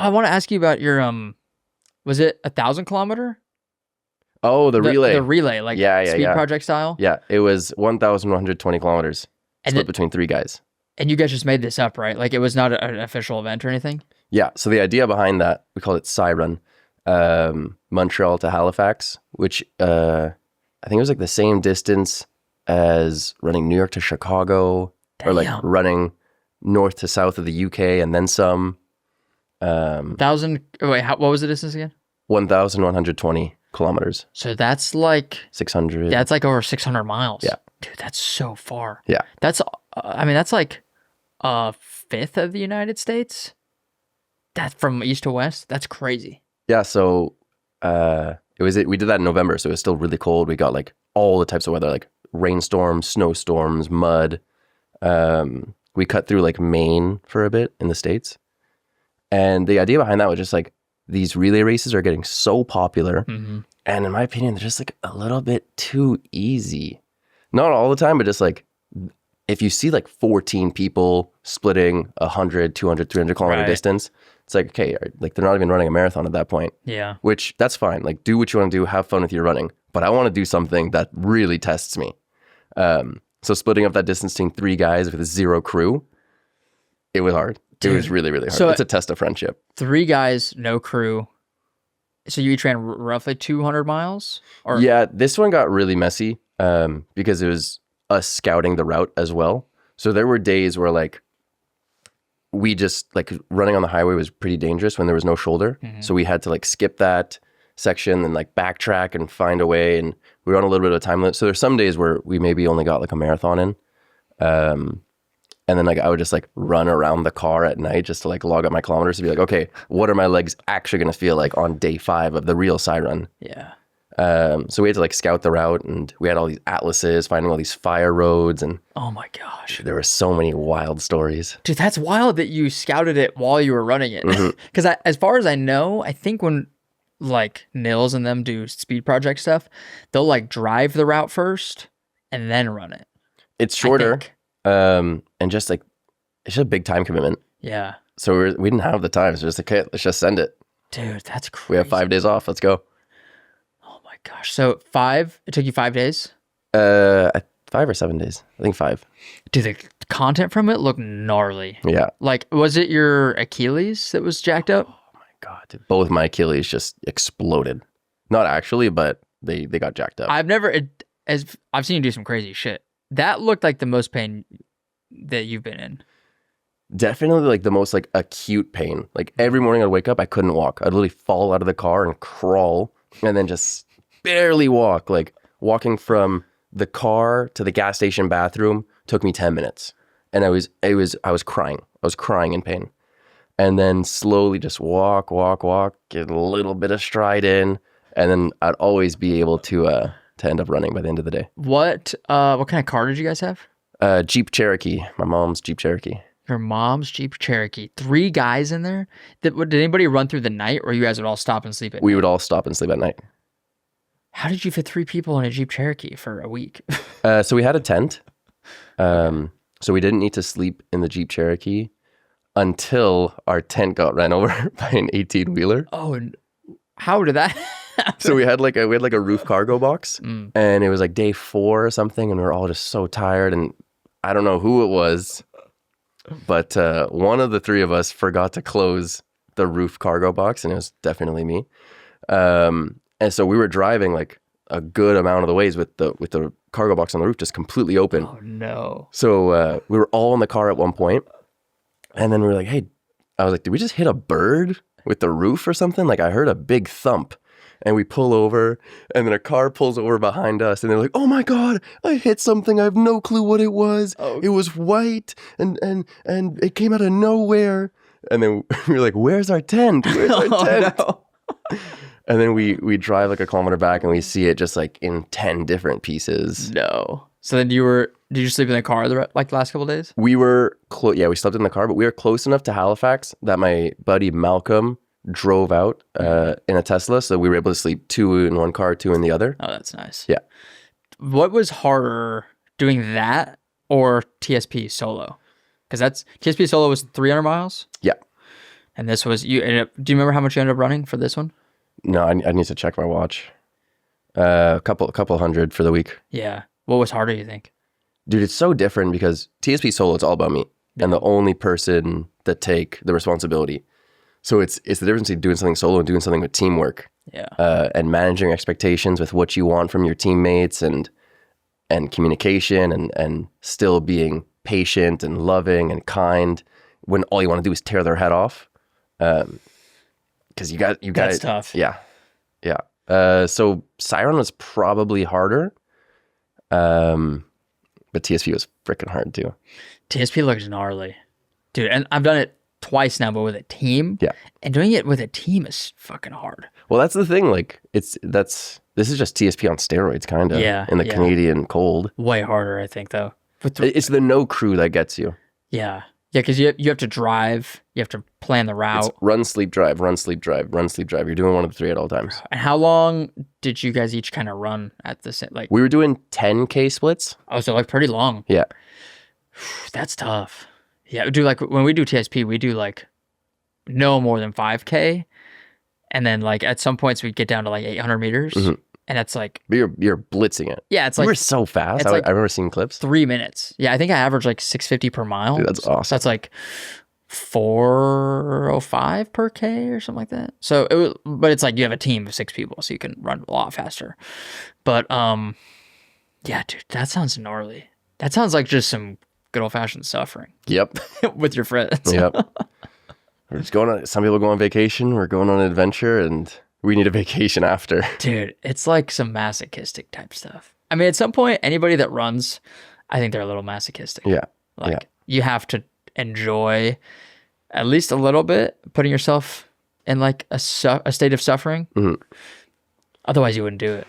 I want to ask you about your was it 1,000 kilometer? Oh, the relay. The relay, like speed project style? Yeah, it was 1,120 kilometers split between 3 guys. And you guys just made this up, right? Like it was not an official event or anything? Yeah, so the idea behind that, we call it Run, Montreal to Halifax, which I think it was like the same distance as running New York to Chicago. Damn. Or like running north to south of the UK and then some. What was the distance again? 1,120 kilometers. So that's like 600. That's like over 600 miles. Yeah. Dude, that's so far. Yeah. That's like a fifth of the United States. That's from east to west. That's crazy. Yeah. So we did that in November. So it was still really cold. We got like all the types of weather, like rainstorms, snowstorms, mud. We cut through like Maine for a bit in the States. And the idea behind that was just like these relay races are getting so popular. Mm-hmm. And in my opinion, they're just like a little bit too easy. Not all the time, but just like if you see like 14 people splitting 100, 200, 300 kilometer distance, it's like, okay, like they're not even running a marathon at that point. Yeah. Which that's fine. Like do what you want to do, have fun with your running. But I want to do something that really tests me. So splitting up that distance between 3 guys with 0 crew, it was hard. Dude. It was really, really hard. So it's a test of friendship. 3 guys, no crew. So you each ran roughly 200 miles? Or? Yeah, this one got really messy because it was us scouting the route as well. So there were days where like we just like running on the highway was pretty dangerous when there was no shoulder. Mm-hmm. So we had to like skip that section and like backtrack and find a way, and we were on a little bit of a time limit. So there's some days where we maybe only got like a marathon in, and then like I would just like run around the car at night just to like log up my kilometers to be like, okay, what are my legs actually going to feel like on day 5 of the real Run? Yeah. So we had to like scout the route, and we had all these atlases finding all these fire roads, and oh my gosh, there were so many wild stories. Dude, that's wild that you scouted it while you were running it. Because as far as I know, I think when like Nils and them do speed project stuff, they'll like drive the route first and then run it. It's shorter, and just like it's just a big time commitment. Yeah. So we didn't have the time, so just like, okay, let's just send it. Dude, that's crazy. We have 5 days off. Let's go. Oh my gosh. So it took you 5 days? 5 or 7 days. I think 5. Dude, the content from it looked gnarly. Yeah. Like, was it your Achilles that was jacked up? Oh my God, dude. Both my Achilles just exploded. Not actually, but they got jacked up. I've seen you do some crazy shit. That looked like the most pain that you've been in. Definitely like the most like acute pain. Like every morning I'd wake up, I couldn't walk. I'd literally fall out of the car and crawl and then just barely walk. Like walking from the car to the gas station bathroom took me 10 minutes. And I was crying. I was crying in pain. And then slowly just walk, get a little bit of stride in, and then I'd always be able to end up running by the end of the day. What kind of car did you guys have? Jeep Cherokee. My mom's Jeep Cherokee. Your mom's Jeep Cherokee. 3 guys in there? Did anybody run through the night, or you guys would all stop and sleep at night? We would all stop and sleep at night. How did you fit 3 people in a Jeep Cherokee for a week? So we had a tent. So we didn't need to sleep in the Jeep Cherokee until our tent got ran over by an 18-wheeler. Oh, and how did that happen? So we had like a roof cargo box, and it was like day 4 or something, and we were all just so tired, and I don't know who it was, but one of the 3 of us forgot to close the roof cargo box, and it was definitely me. And so we were driving like a good amount of the ways with the cargo box on the roof just completely open. Oh no! So we were all in the car at one point, and then we were like, "Hey," I was like, "Did we just hit a bird with the roof or something?" Like I heard a big thump, and we pull over, and then a car pulls over behind us, and they're like, "Oh my God, I hit something. I have no clue what it was. Oh. It was white, and it came out of nowhere." And then we were like, "Where's our tent? Where's our tent?" No. And then we drive like a kilometer back, and we see it just like in 10 different pieces. No. So then did you sleep in the car the last couple of days? We were we slept in the car, but we were close enough to Halifax that my buddy Malcolm drove out in a Tesla, so we were able to sleep 2 in one car, 2 in the other. Oh, that's nice. Yeah. What was harder, doing that or TSP solo? Because TSP solo was 300 miles? Yeah. And this was you. Do you remember how much you ended up running for this one? No, I need to check my watch. A couple hundred for the week. Yeah. What was harder, you think? Dude, it's so different because TSP solo, it's all about me. Yeah. And the only person that take the responsibility. So it's the difference between doing something solo and doing something with teamwork. Yeah. And managing expectations with what you want from your teammates and communication and still being patient and loving and kind when all you want to do is tear their head off. Because you got That's tough. Yeah. So Siren was probably harder. But TSP was freaking hard too. TSP looks gnarly. Dude, and I've done it twice now, but with a team. Yeah. And doing it with a team is fucking hard. Well, that's the thing. Like, this is just TSP on steroids, kind of. Yeah. In the Canadian cold. Way harder, I think, though. It's the no crew that gets you. Yeah. Yeah, because you have to drive. You have to plan the route. It's run, sleep, drive, run, sleep, drive, run, sleep, drive. You're doing one of the three at all times. And how long did you guys each kind of run at the same? Like, we were doing 10K splits. Oh, so like pretty long. Yeah. That's tough. Yeah, do like when we do TSP, we do like no more than 5K, and then like at some points we get down to like 800 meters, and it's like but you're blitzing it. Yeah, it's like we're so fast. I remember seeing clips. 3 minutes. Yeah, I think I average like 650 per mile. Dude, that's awesome. So that's like 405 per K or something like that. So but it's like you have a team of 6 people, so you can run a lot faster. But yeah, dude, that sounds gnarly. That sounds like just some good old fashioned suffering. Yep. With your friends. Yep. We're just going on. Some people go on vacation. We're going on an adventure, and we need a vacation after. Dude, it's like some masochistic type stuff. I mean, at some point, anybody that runs, I think they're a little masochistic. Yeah. Like you have to enjoy at least a little bit putting yourself in like a state of suffering. Otherwise, you wouldn't do it.